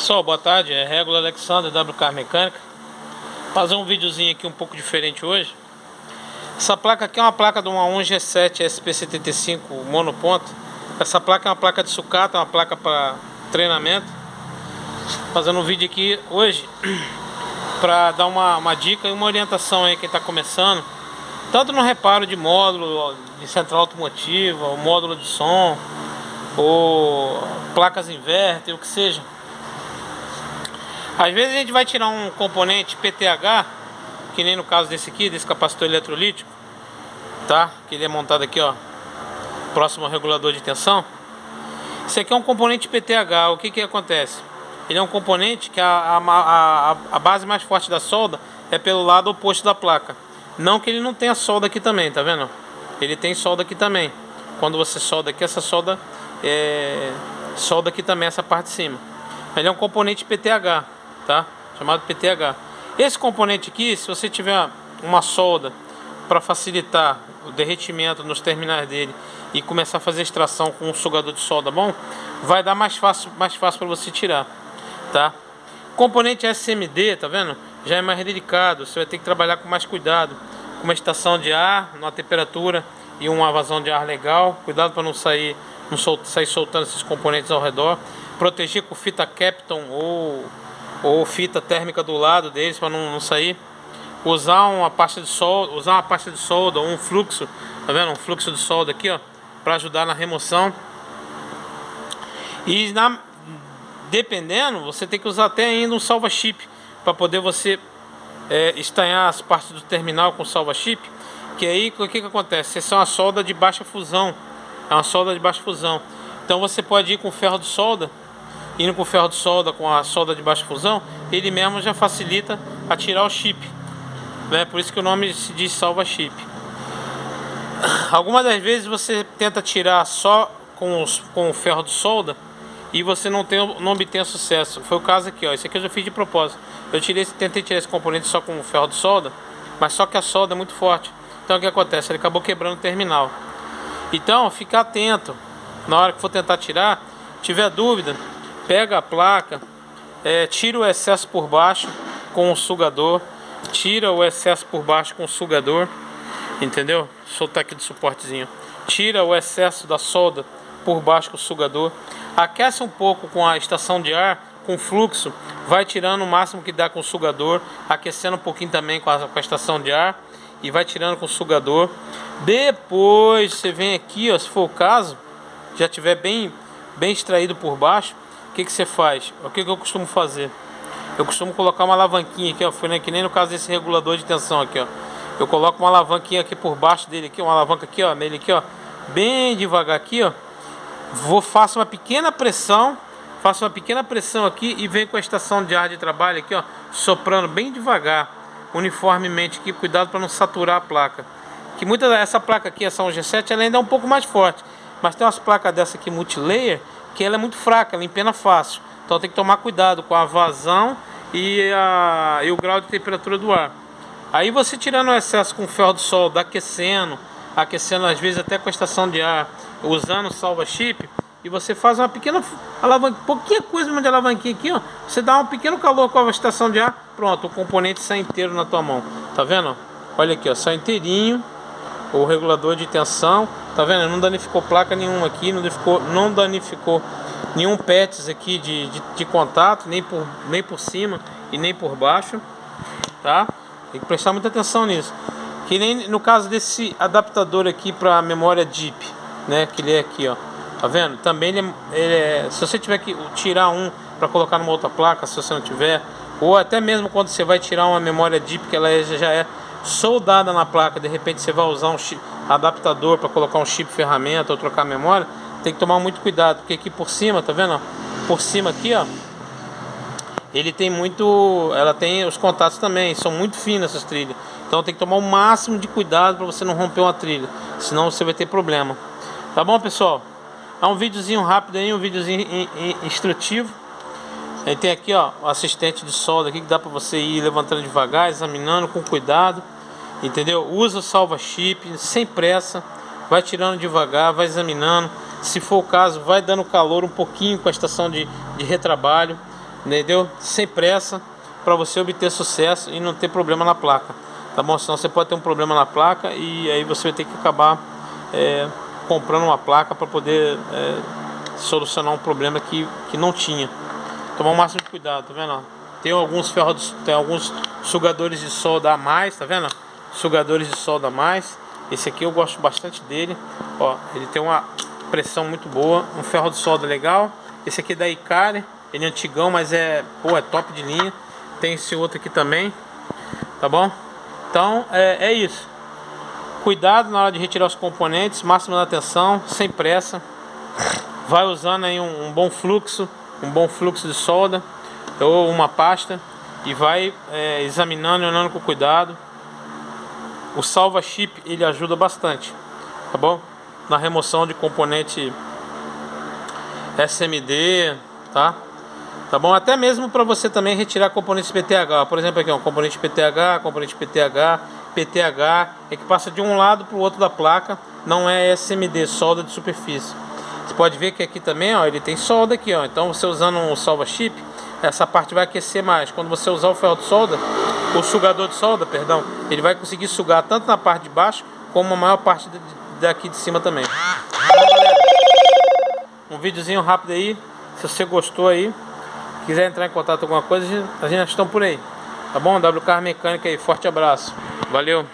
Pessoal, boa tarde, é Régula Alexander, WK Mecânica. Fazer um videozinho aqui um pouco diferente hoje. Essa placa aqui é uma placa de uma 1G7 SP75 monoponto. Essa placa é uma placa de sucata, uma placa para treinamento. Fazendo um vídeo aqui hoje para dar uma dica e uma orientação aí quem está começando, tanto no reparo de módulo de central automotiva, o módulo de som, ou placas inverter, o que seja. Às vezes a gente vai tirar um componente PTH, que nem no caso desse aqui, desse capacitor eletrolítico, tá? Que ele é montado aqui, ó, próximo ao regulador de tensão. Esse aqui é um componente PTH. O que que acontece? Ele é um componente que a base mais forte da solda é pelo lado oposto da placa. Não que ele não tenha solda aqui também, tá vendo? Ele tem solda aqui também. Quando você solda aqui, essa solda solda aqui também, essa parte de cima. Ele é um componente PTH, tá? Chamado PTH. Esse componente aqui, se você tiver uma solda para facilitar o derretimento nos terminais dele e começar a fazer extração com um sugador de solda bom, vai dar mais fácil para você tirar, tá? Componente SMD, tá vendo? Já é mais delicado, você vai ter que trabalhar com mais cuidado, com uma estação de ar, uma temperatura e uma vazão de ar legal. Cuidado para não sair soltando esses componentes ao redor. Proteger com fita Kapton ou fita térmica do lado deles para não sair. Usar uma pasta de solda, ou um fluxo, tá vendo? Um fluxo de solda aqui, ó, para ajudar na remoção. E dependendo, você tem que usar até ainda um salva-chip para poder você estanhar as partes do terminal com salva-chip. Que aí o que acontece? Essa é uma solda de baixa fusão. É uma solda de baixa fusão. Então você pode ir com ferro de solda. Indo com ferro de solda, com a solda de baixa fusão, ele mesmo já facilita a tirar o chip, né? Por isso que o nome se diz salva-chip. Algumas das vezes você tenta tirar só com o ferro de solda e você não obtém sucesso. Foi o caso aqui, ó. Esse aqui eu já fiz de propósito. Tentei tirar esse componente só com o ferro de solda, mas só que a solda é muito forte. Então o que acontece? Ele acabou quebrando o terminal. Então fica atento na hora que for tentar tirar. Tiver dúvida, pega a placa, tira o excesso por baixo com o sugador, tira o excesso por baixo com o sugador, entendeu? Vou soltar aqui do suportezinho. Tira o excesso da solda por baixo com o sugador, aquece um pouco com a estação de ar, com fluxo, vai tirando o máximo que dá com o sugador, aquecendo um pouquinho também com a estação de ar e vai tirando com o sugador. Depois você vem aqui, ó, se for o caso, já tiver bem extraído por baixo, o que você faz? O que eu costumo fazer? Eu costumo colocar uma alavanquinha aqui, ó, que nem no caso desse regulador de tensão aqui, ó. Eu coloco uma alavanquinha aqui por baixo dele aqui, uma alavanca aqui, ó, nele aqui, ó, bem devagar aqui, ó. Faço uma pequena pressão aqui e venho com a estação de ar de trabalho aqui, ó, soprando bem devagar, uniformemente aqui, cuidado para não saturar a placa. Que essa placa aqui, essa 1G7, ela ainda é um pouco mais forte, mas tem umas placas dessa aqui multilayer que ela é muito fraca, ela empena fácil. Então tem que tomar cuidado com a vazão e o grau de temperatura do ar. Aí você tirando o excesso com ferro de solda, aquecendo às vezes até com a estação de ar, usando o salva-chip, e você faz uma pequena alavanca, pouquinha coisa mesmo de alavanquinha aqui, ó. Você dá um pequeno calor com a estação de ar, pronto, o componente sai inteiro na tua mão. Tá vendo? Olha aqui, ó, sai inteirinho o regulador de tensão. Tá vendo? Não danificou placa nenhuma aqui, não danificou nenhum PETs aqui de contato, nem por cima e nem por baixo, tá? Tem que prestar muita atenção nisso. Que nem no caso desse adaptador aqui para memória DIP, né? Que ele é aqui, ó. Tá vendo? Também se você tiver que tirar um para colocar numa outra placa, se você não tiver, ou até mesmo quando você vai tirar uma memória DIP que ela já é soldada na placa, de repente você vai usar um adaptador para colocar um chip ferramenta ou trocar a memória, tem que tomar muito cuidado, porque aqui por cima, tá vendo? Por cima aqui, ó, ela tem os contatos também, são muito finas essas trilhas, então tem que tomar o máximo de cuidado para você não romper uma trilha, senão você vai ter problema. Tá bom, pessoal? É um videozinho rápido aí, um videozinho instrutivo. Aí tem aqui, ó, o assistente de solda aqui que dá para você ir levantando devagar, examinando com cuidado, entendeu? Usa o salva-chip sem pressa, vai tirando devagar, vai examinando. Se for o caso, vai dando calor um pouquinho com a estação de retrabalho. entendeu? Sem pressa, para você obter sucesso e não ter problema na placa, tá bom? Senão você pode ter um problema na placa e aí você vai ter que acabar comprando uma placa para poder solucionar um problema que não tinha. Tomar o máximo de cuidado, tá vendo? Tem alguns ferros, tem alguns sugadores de solda a mais, tá vendo? Sugadores de solda a mais. Esse aqui eu gosto bastante dele. Ó, ele tem uma pressão muito boa, um ferro de solda legal. Esse aqui é da Icare, ele é antigão, mas é top de linha. Tem esse outro aqui também, tá bom? Então é isso. Cuidado na hora de retirar os componentes, máxima atenção, sem pressa. Vai usando aí um bom fluxo de solda ou uma pasta e vai examinando e olhando com cuidado. O salva-chip ele ajuda bastante, tá bom? Na remoção de componente SMD, tá? Tá bom? Até mesmo para você também retirar componentes PTH. Por exemplo, aqui ó, componente PTH, PTH é que passa de um lado para o outro da placa, não é SMD, solda de superfície. Você pode ver que aqui também, ó, ele tem solda aqui, ó. Então você usando um salva-chip, essa parte vai aquecer mais. Quando você usar o ferro de solda, o sugador de solda, perdão, ele vai conseguir sugar tanto na parte de baixo como a maior parte daqui de cima também. Então, galera, um videozinho rápido aí. Se você gostou aí, quiser entrar em contato com alguma coisa, a gente está por aí, tá bom? WK Mecânica aí, forte abraço, valeu.